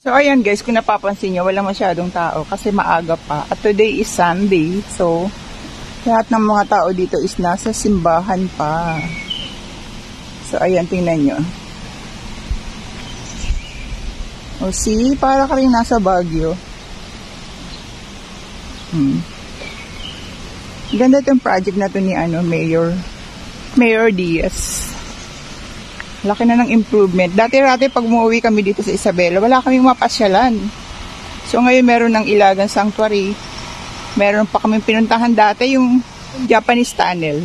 So ayan guys, kung napapansin nyo, wala masyadong tao kasi maaga pa. At today is Sunday. So, lahat ng mga tao dito is nasa simbahan pa. So ayan, tingnan nyo. O see, para ka rin nasa Baguio. Ganda itong project na to ni Mayor Diaz. Laki na ng improvement. Dati-rati pag umuwi kami dito sa Isabela, wala kaming mapasyalan. So ngayon meron ng Ilagan Sanctuary. Meron pa kaming pinuntahan dati yung Japanese Tunnel.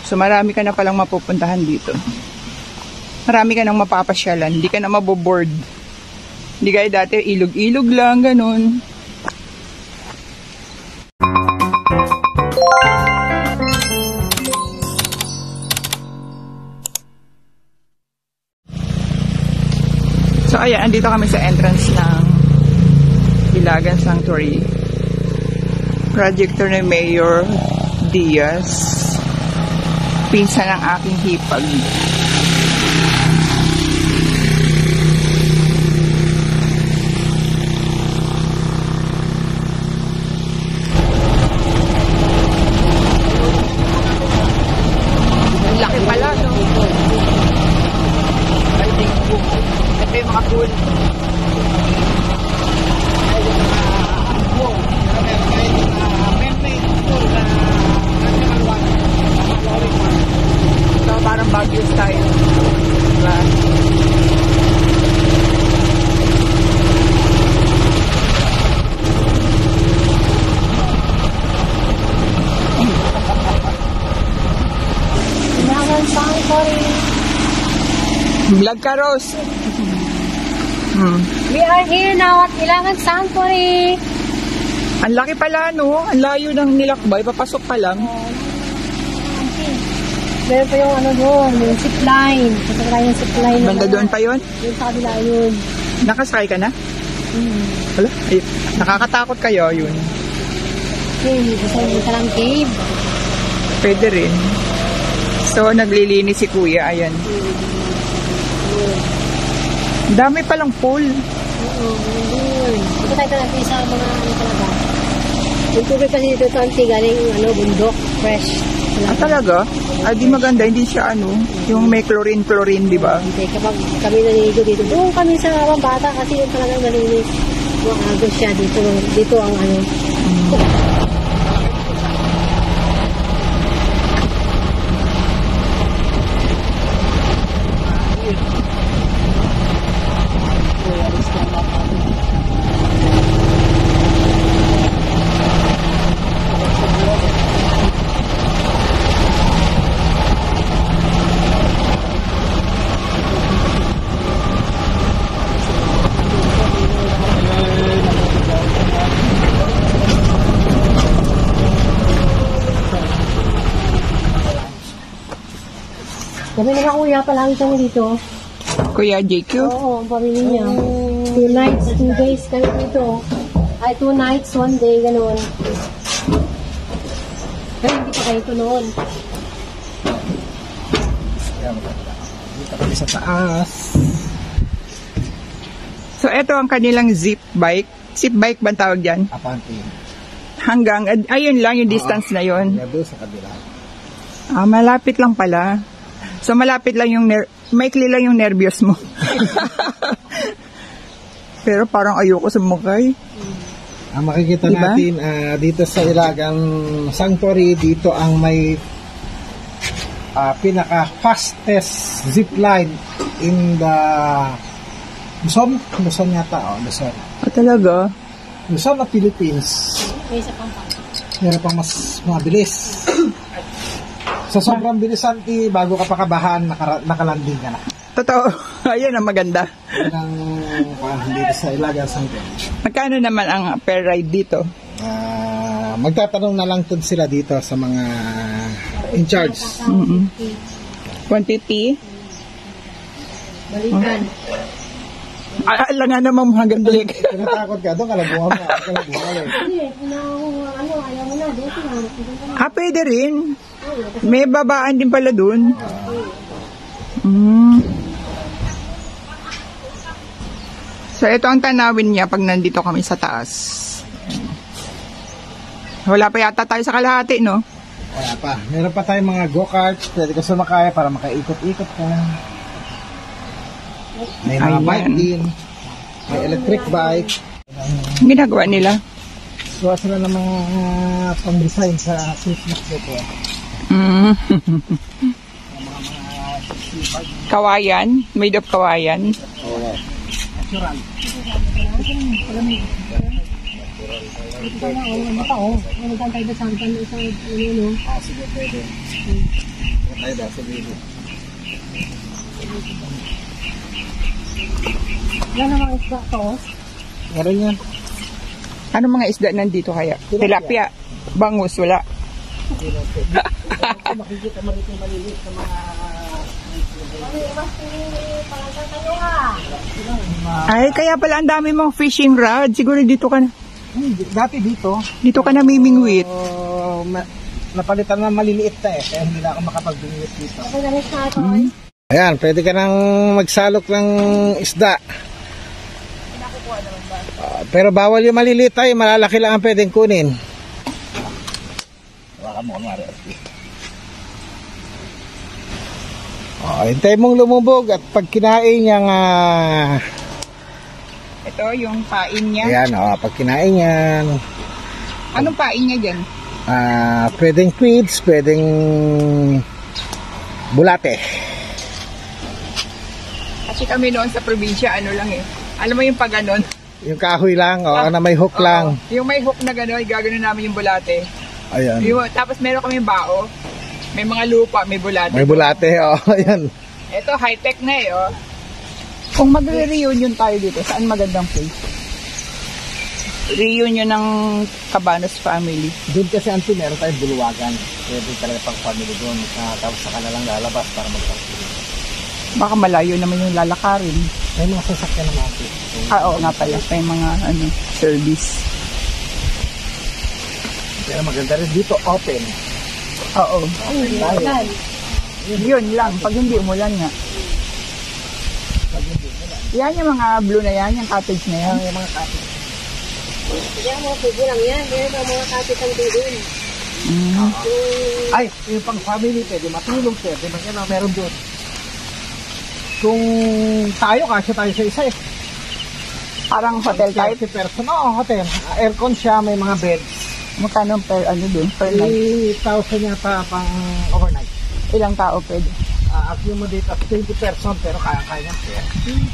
So marami ka na palang mapupuntahan dito. Marami ka nang mapapasyalan. Hindi ka na maboboard. Hindi kaya dati ilog-ilog lang, ganun. So ayan, andito kami sa entrance ng Ilagan Sanctuary. Projector ni Mayor Diaz. Pinsan ng aking hipag. Laki pala, no? Ito yung mga pool. So, parang Baguio style. Diba? Vlog ka, Rose. We are here now at Ilagan Sanctuary. Ang laki pala, no? Ang layo ng nilakbay. Papasok pa lang. Meron pa yung ano doon, yung zipline. Kasakay yung zipline. Banda doon pa yun? Yung sa kabila yun. Nakasakay ka na? Wala? Ay, nakakatakot kayo, yun. Okay, gusto mo ka lang cave. Pwede rin. So, naglilinis si Kuya. Ayan. Dami palang pool. Oo, yun. Ito tayo natin sa mga ano talaga. Yung tubig kasi dito ito galing bundok, fresh. Talaga? Di maganda. Hindi siya yung may chlorine, di ba? Hindi, kapag kami naliligo dito, doon kami sa mga bata kasi yung talagang malinis. Yung agos siya dito. Dito ang Kami naman kuya, palagi kami dito. Kuya JQ? Oo, ang pamilya niya. 2 nights, 2 days kami dito. Ay, 2 nights, 1 day, gano'n. Pero hindi pa kayo ito noon. Dito kami sa taas. So, ito ang kanilang zip bike. Zip bike ba tawag dyan? Apante. Hanggang, ayun lang yung distance na yun. Doon sa kabila. Malapit lang pala. So, malapit lang yung, maikli lang yung nervyos mo. Pero parang ayoko sumakay. Ang makikita diba? natin dito sa Ilagan Sanctuary, dito ang may pinaka-fastest zipline in the Luzon yata. Luzon. Talaga? Luzon of Philippines. May isa pang pa. Meron pang mas mabilis. Sa sobrang bilisan, bago ka pa kabahan, nakalanding ka na. Totoo. Ayun ang maganda. Dito sa Ilagan Sanctuary. Magkano naman ang per ride dito? Magtatanong na lang sila dito sa mga in charge. 150? Balikan. Alam nga naman hanggang balik. Natakot ka doon, kalabuhan mo. Hindi, ayaw mo na. Dito na. Pwede rin. May babaan din pala dun. So, ito ang tanawin niya pag nandito kami sa taas. Wala pa yata tayo sa kalahati, no? Wala pa. Meron pa tayong mga go-karts. Pwede ka sumakaya para makaikot-ikot ka. May mga Ayan. bike din. May electric bike. Ang ginagawa nila. Gawa sila ng mga pang-design sa Christmas dito. Mm. Kawayan. Made of kawayan. Oo. Natural. Ito na, mata, magkantay ba sa akin isang ano, Sige, pwede. Tayo ba sa video? wala namang isda to. Meron yan. Ano mga isda nandito kaya? Tilapia. Bangus, wala. Makikita mo rito maliliit sa mga... Ay, kaya pala ang dami mong fishing rod. Siguro dito ka na. Dati dito, Dito ka namimingwit. napalitan na maliliit na kaya hindi na ako makapagbingwit dito. Okay na rin sa ito. Ayan, pwede ka nang magsalok ng isda. Pero bawal yung maliliit tayo, malalaki lang ang pwedeng kunin. Hintay mong lumubog at pag kinain niyang Ito yung pain niya. ayan, pag kinain niyan, Anong pain niya dyan? pwedeng quids, pwedeng bulate. Kasi kami noon sa probinsya, ano lang eh. Alam mo yung pag ganon? Yung kahoy lang, na may hook lang. Yung may hook na gano'n, gagano namin yung bulate. Ayan. Tapos meron kami bao. May mga lupa, may bulate. May bulate, ayan. Ito, high-tech na eh, oh. Kung magre-reunion tayo dito, saan magandang place? Reunion ng Cabanos family. Doon kasi anti meron tayong buluwagan. Pwede talaga pang family doon. Tapos saka na lang lalabas para magpapili. Baka malayo naman yung lalakarin. May mga sasakyan naman natin. Oo nga pala, may mga service. Pero maganda rin dito, open. Oo. Yun lang, pag hindi umulan nga. Yan yung mga blue na yan, yung cottage na yan. Yung mga cottage. Yan mo, pwede lang yan. Yan ang mga kapit ang din. Ay, yung pang family, pwede matulog, pwede meron doon. Kung tayo, kasya tayo sa isa eh. Parang hotel type. 30 person, hotel. Aircon siya, may mga beds. Magkano per dun? Per night? 3,000 yata pang overnight. Ilang tao pwede? Accommodate at 20 person, pero kaya-kaya siya.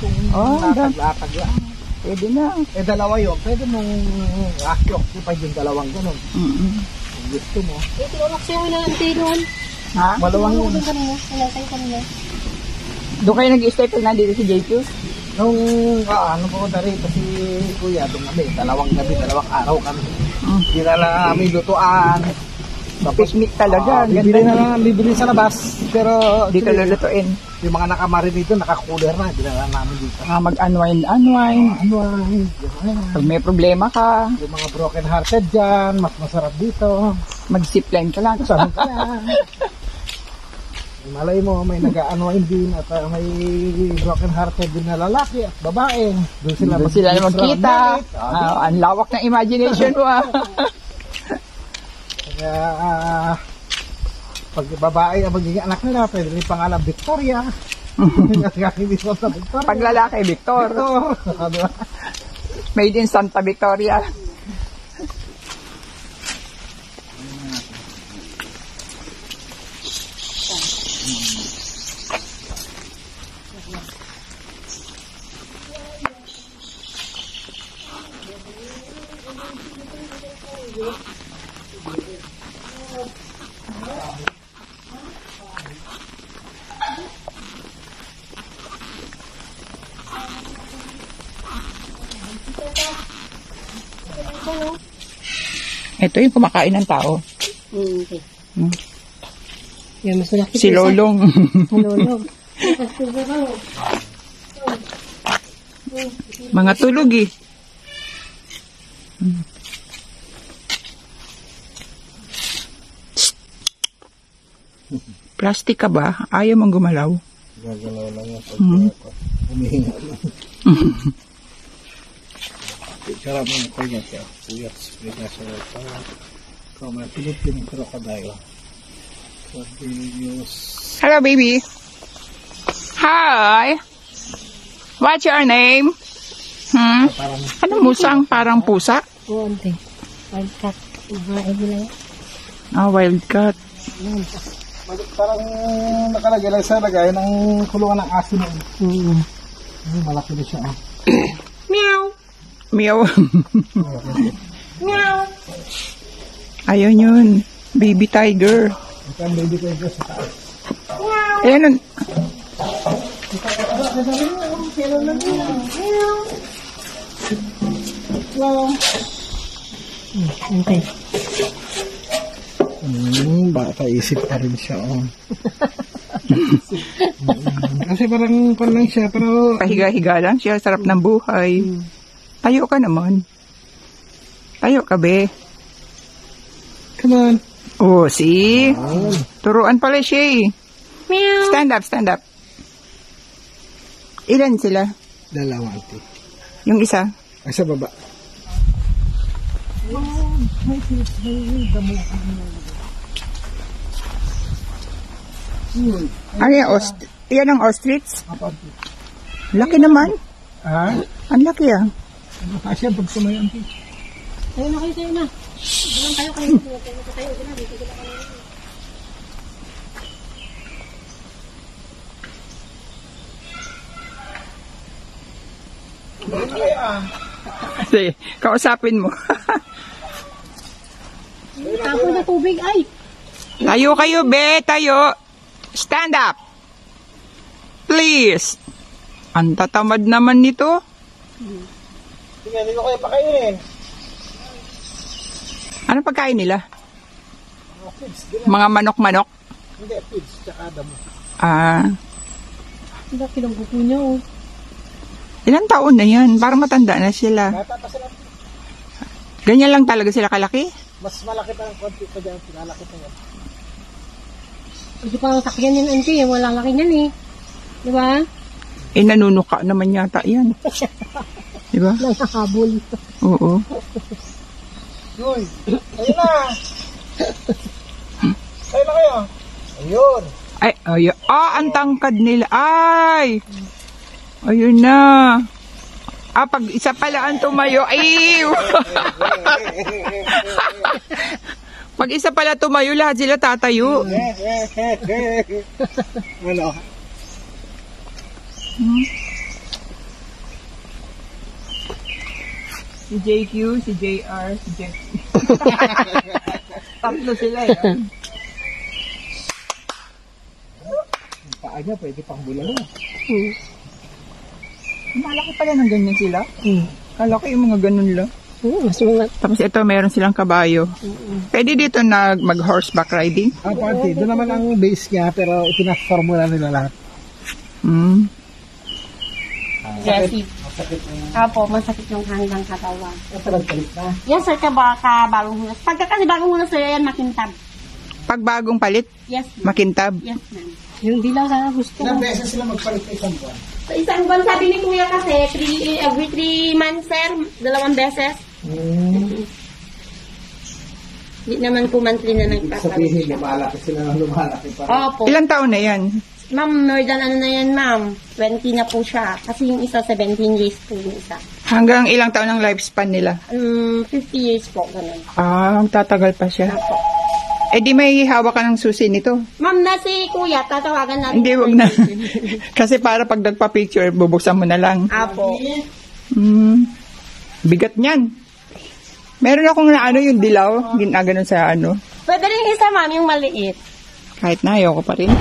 Kung latag-latag lang. Pwede na. Dalawa yun. Pwede mong occupy yung dalawang ganun. Kung gusto mo. Tinulok siya na ang doon. Ha? Malawang yun. Doon kanina. Sinasay kanina. Doon kayo nag-stay pag nandito si JQ? Nung pumunta rito si Kuya, doon kami, dalawang araw kami. Dinala namin lutuan. Picnic talaga. Bibili na lang, bibili sa labas. Pero Dito lulutuin. yung mga nakamari dito, nakakuler na. Dinala namin dito. Mag-unwind. Pag may problema ka, Yung mga broken hearted dyan, mas masarap dito. mag-zipline ka lang. Saan ka yan? Malay mo, may nag-unwind din at may broken hearted din na lalaki at babae. Doon Sila na magkita. Ang lawak ng imagination mo. Kaya, pag babae ang magiging anak nila, pwede rin pangalan Victoria. Hindi ko sa Victoria. Pag lalaki, Victor. Diba? Made in Santa Victoria. Ito yung kumakain ng tao. Okay. Yan, mas malaki. Si Lolong. Si Lolong. Mga tulog eh. Plastic ka ba? Ayaw mong gumalaw. Gagalaw lang yan. Humihinga lang. Sarap mo yung kanya siya. Puyat, spray na siya. Kama, Philippine crocodile. Cornelius. Hello, baby. Hi. What's your name? Parang, Ano musang? Parang pusa? Oo, ante. Wildcat. Mga nila yan. Ah, wildcat. parang nakalagay lang sa lagay ng kulungan ng asin. Malaki na siya. Meow. Meow. Ayun yun. Baby tiger. Ito ang baby ko yung sa taas. Ayan. Okay. Bata isip pa rin siya. Kasi parang lang siya, pero Pahiga-higa lang siya. Sarap ng buhay. Tayo ka naman. Tayo ka, be. come on. Oh, see? Turuan pala siya eh. Stand up, stand up. Ilan sila? Dalawa, ate. Yung isa? Ay, sa baba. Ano yan? Yan ang ostrich? Laki naman. Ah? Ang laki ah. Kasi pag sumayo, ate. Tayo na kayo, tayo na. Doon tayo kayo. Tayo na, dito na kayo. Sige, kausapin mo. Tapos na tubig, ay. Tayo kayo, be. Tayo. Stand up. Please. Ang tatamad naman nito. Sige, hindi ko kayo pakainin. Ano pagkain nila? Mga manok-manok? Hindi, pigs, tsaka damo. Ah, Ang laki ng buko niya, oh. ilang taon na yan? Parang matanda na sila. Bata pa sila. Ganyan lang talaga sila kalaki? Mas malaki pa ng konti pa dyan. Pinalaki pa yan. Hindi pa ang sakyan yan, auntie. Wala laki niyan, eh. Di ba? Eh, nanunuka naman yata yan. Diba? Nanghahabol. Oo. Yun. Ayun na. Ayun na kayo. Ayun. Ay, ayun. Ah, ang tangkad nila. Ay! Ayun na. Ah, pag isa pala ang tumayo. Ay! Pag isa pala tumayo, lahat sila tatayo. Ano? Si JQ, si JR, si Jeff. Tatlo sila eh. Paa niya, pwede pang bulan. Malaki pala ng ganyan sila. Kala ko yung mga ganun lang. Mas mga... Tapos ito, meron silang kabayo. Pwede dito na mag-horseback riding? Ah, pwede. Doon naman ang base niya, pero ipinaformula nila lahat. Hmm. Jessie. Apo, masakit yung hanggang katawan. Ito nagpalit na. Yes, sir, bagong hunas. Pagka kasi bagong hunas, sir, yan makintab. Pag bagong palit, Yes, ma'am. makintab. Yes, ma'am. Yung dilaw sana gusto ko. Ilang beses sila magpalit sa isang buwan? Sa isang buwan, sabi ni Kuya kasi, every 3 months, sir, 2 beses. Hindi naman po monthly na nagpapalit. Sabihin, lumalaki sila ng lumalaki pa. Opo. Ilang taon na yan? Ma'am, more than ano na yan, ma'am. 20 na po siya. Kasi yung isa, 17 years po yung isa. Hanggang ilang taon ang lifespan nila? 50 years po, ganun. Ah, tatagal pa siya. Opo. Eh di may hawak ka ng susi nito. Ma'am, na si Kuya, tatawagan natin. Hindi, wag na. Kasi para pag nagpa-picture, bubuksan mo na lang. Apo. Bigat niyan. Meron akong na ano yung dilaw, ginaganon sa ano. Pwede rin isa, ma'am, yung maliit. Kahit na, ayoko pa rin.